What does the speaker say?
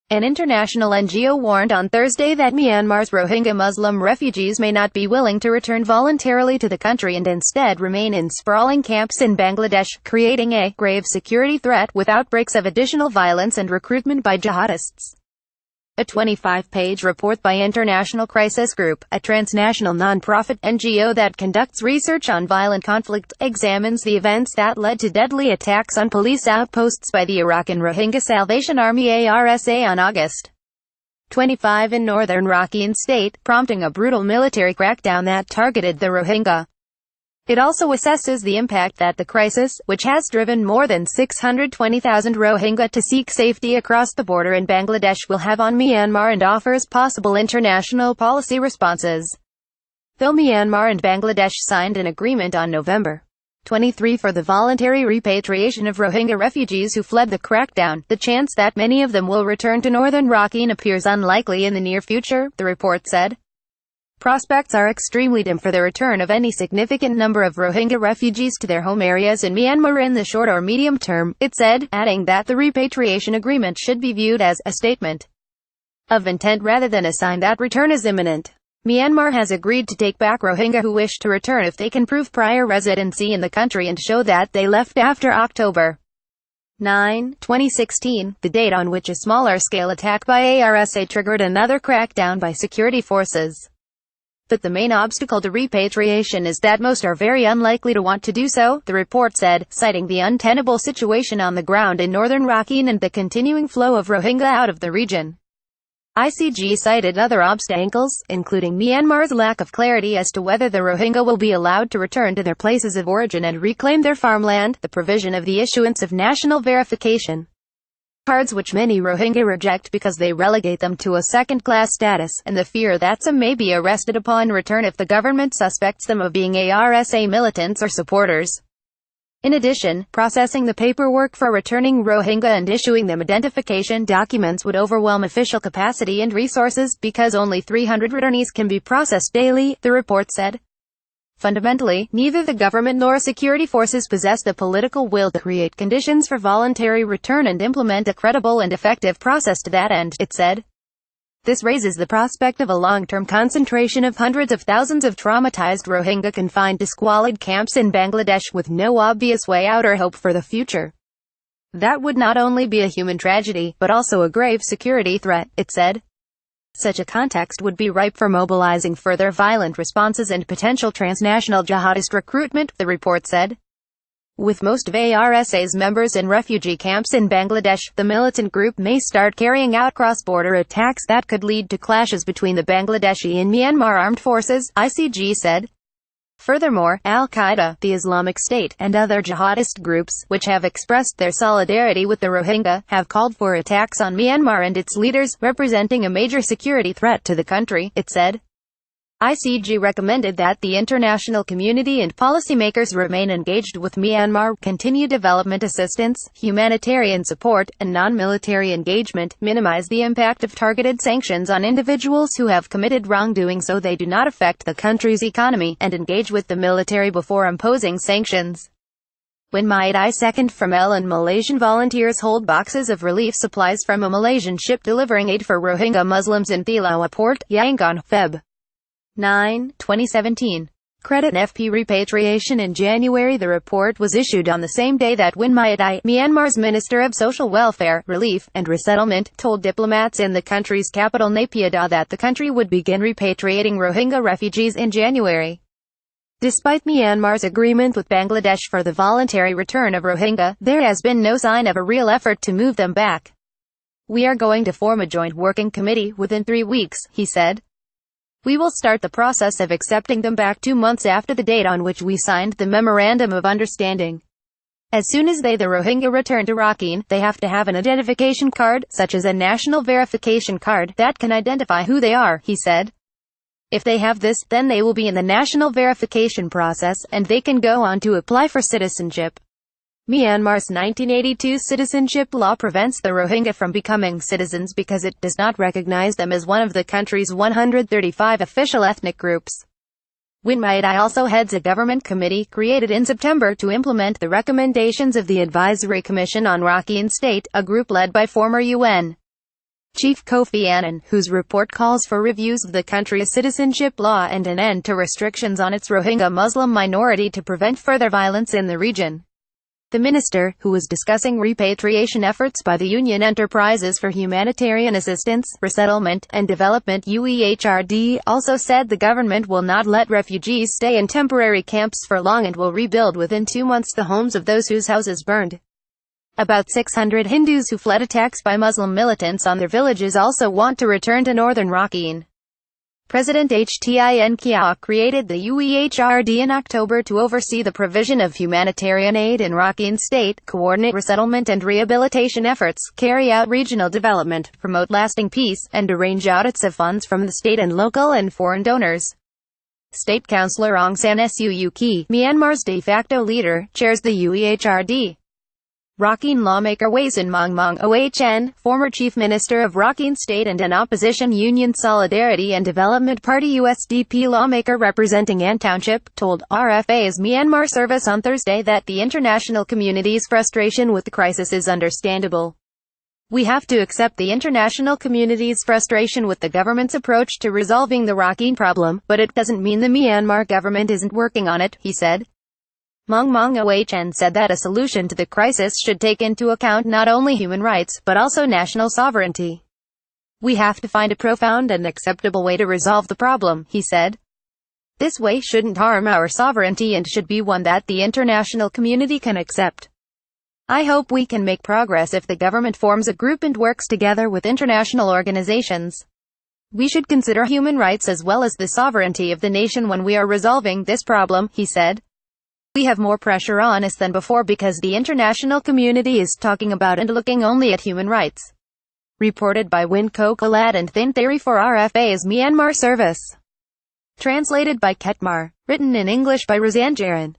An international NGO warned on Thursday that Myanmar's Rohingya Muslim refugees may not be willing to return voluntarily to the country and instead remain in sprawling camps in Bangladesh, creating a grave security threat with outbreaks of additional violence and recruitment by jihadists. A 25-page report by International Crisis Group, a transnational non-profit NGO that conducts research on violent conflict, examines the events that led to deadly attacks on police outposts by the Arakan Rohingya Salvation Army (ARSA) on August 25 in northern Rakhine State, prompting a brutal military crackdown that targeted the Rohingya. It also assesses the impact that the crisis, which has driven more than 620,000 Rohingya to seek safety across the border in Bangladesh, will have on Myanmar and offers possible international policy responses. Though Myanmar and Bangladesh signed an agreement on November 23 for the voluntary repatriation of Rohingya refugees who fled the crackdown, the chance that many of them will return to northern Rakhine appears unlikely in the near future, the report said. Prospects are extremely dim for the return of any significant number of Rohingya refugees to their home areas in Myanmar in the short or medium term, it said, adding that the repatriation agreement should be viewed as a statement of intent rather than a sign that return is imminent. Myanmar has agreed to take back Rohingya who wish to return if they can prove prior residency in the country and show that they left after October 9, 2016, the date on which a smaller-scale attack by ARSA triggered another crackdown by security forces. But the main obstacle to repatriation is that most are very unlikely to want to do so, the report said, citing the untenable situation on the ground in northern Rakhine and the continuing flow of Rohingya out of the region. ICG cited other obstacles, including Myanmar's lack of clarity as to whether the Rohingya will be allowed to return to their places of origin and reclaim their farmland, the provision of the issuance of national verification cards which many Rohingya reject because they relegate them to a second-class status, and the fear that some may be arrested upon return if the government suspects them of being ARSA militants or supporters. In addition, processing the paperwork for returning Rohingya and issuing them identification documents would overwhelm official capacity and resources, because only 300 returnees can be processed daily, the report said. Fundamentally, neither the government nor security forces possess the political will to create conditions for voluntary return and implement a credible and effective process to that end, it said. This raises the prospect of a long-term concentration of hundreds of thousands of traumatized Rohingya confined to squalid camps in Bangladesh with no obvious way out or hope for the future. That would not only be a human tragedy, but also a grave security threat, it said. Such a context would be ripe for mobilizing further violent responses and potential transnational jihadist recruitment, the report said. With most of ARSA's members in refugee camps in Bangladesh, the militant group may start carrying out cross-border attacks that could lead to clashes between the Bangladeshi and Myanmar armed forces, ICG said. Furthermore, Al-Qaeda, the Islamic State, and other jihadist groups, which have expressed their solidarity with the Rohingya, have called for attacks on Myanmar and its leaders, representing a major security threat to the country, it said. ICG recommended that the international community and policymakers remain engaged with Myanmar, continue development assistance, humanitarian support, and non-military engagement, minimize the impact of targeted sanctions on individuals who have committed wrongdoing so they do not affect the country's economy, and engage with the military before imposing sanctions. When might I second from El and Malaysian volunteers hold boxes of relief supplies from a Malaysian ship delivering aid for Rohingya Muslims in Thilawa Port, Yangon, Feb. 9, 2017. Credit FP repatriation in January. The report was issued on the same day that Win Myat, Myanmar's Minister of Social Welfare, Relief, and Resettlement, told diplomats in the country's capital Naypyidaw that the country would begin repatriating Rohingya refugees in January. Despite Myanmar's agreement with Bangladesh for the voluntary return of Rohingya, there has been no sign of a real effort to move them back. We are going to form a joint working committee within 3 weeks, he said. We will start the process of accepting them back 2 months after the date on which we signed the Memorandum of Understanding. As soon as the Rohingya return to Rakhine, they have to have an identification card, such as a national verification card, that can identify who they are, he said. If they have this, then they will be in the national verification process, and they can go on to apply for citizenship. Myanmar's 1982 citizenship law prevents the Rohingya from becoming citizens because it does not recognize them as one of the country's 135 official ethnic groups. Win Myat also heads a government committee created in September to implement the recommendations of the Advisory Commission on Rakhine State, a group led by former UN Chief Kofi Annan, whose report calls for reviews of the country's citizenship law and an end to restrictions on its Rohingya Muslim minority to prevent further violence in the region. The minister, who was discussing repatriation efforts by the Union Enterprises for Humanitarian Assistance, Resettlement, and Development UEHRD, also said the government will not let refugees stay in temporary camps for long and will rebuild within 2 months the homes of those whose houses burned. About 600 Hindus who fled attacks by Muslim militants on their villages also want to return to northern Rakhine. President Htin Kyaw created the UEHRD in October to oversee the provision of humanitarian aid in Rakhine State, coordinate resettlement and rehabilitation efforts, carry out regional development, promote lasting peace, and arrange audits of funds from the state and local and foreign donors. State Councillor Aung San Suu Kyi, Myanmar's de facto leader, chairs the UEHRD. Rakhine lawmaker Wasin Mongmong Ohn, former chief minister of Rakhine State and an opposition Union Solidarity and Development Party USDP lawmaker representing An Township, told RFA's Myanmar service on Thursday that the international community's frustration with the crisis is understandable. We have to accept the international community's frustration with the government's approach to resolving the Rakhine problem, but it doesn't mean the Myanmar government isn't working on it, he said. Mongmong Ohn said that a solution to the crisis should take into account not only human rights, but also national sovereignty. We have to find a profound and acceptable way to resolve the problem, he said. This way shouldn't harm our sovereignty and should be one that the international community can accept. I hope we can make progress if the government forms a group and works together with international organizations. We should consider human rights as well as the sovereignty of the nation when we are resolving this problem, he said. We have more pressure on us than before because the international community is talking about and looking only at human rights. Reported by Win Kokalat and Thin Theory for RFA's Myanmar service. Translated by Ketmar. Written in English by Roseanne Jaron.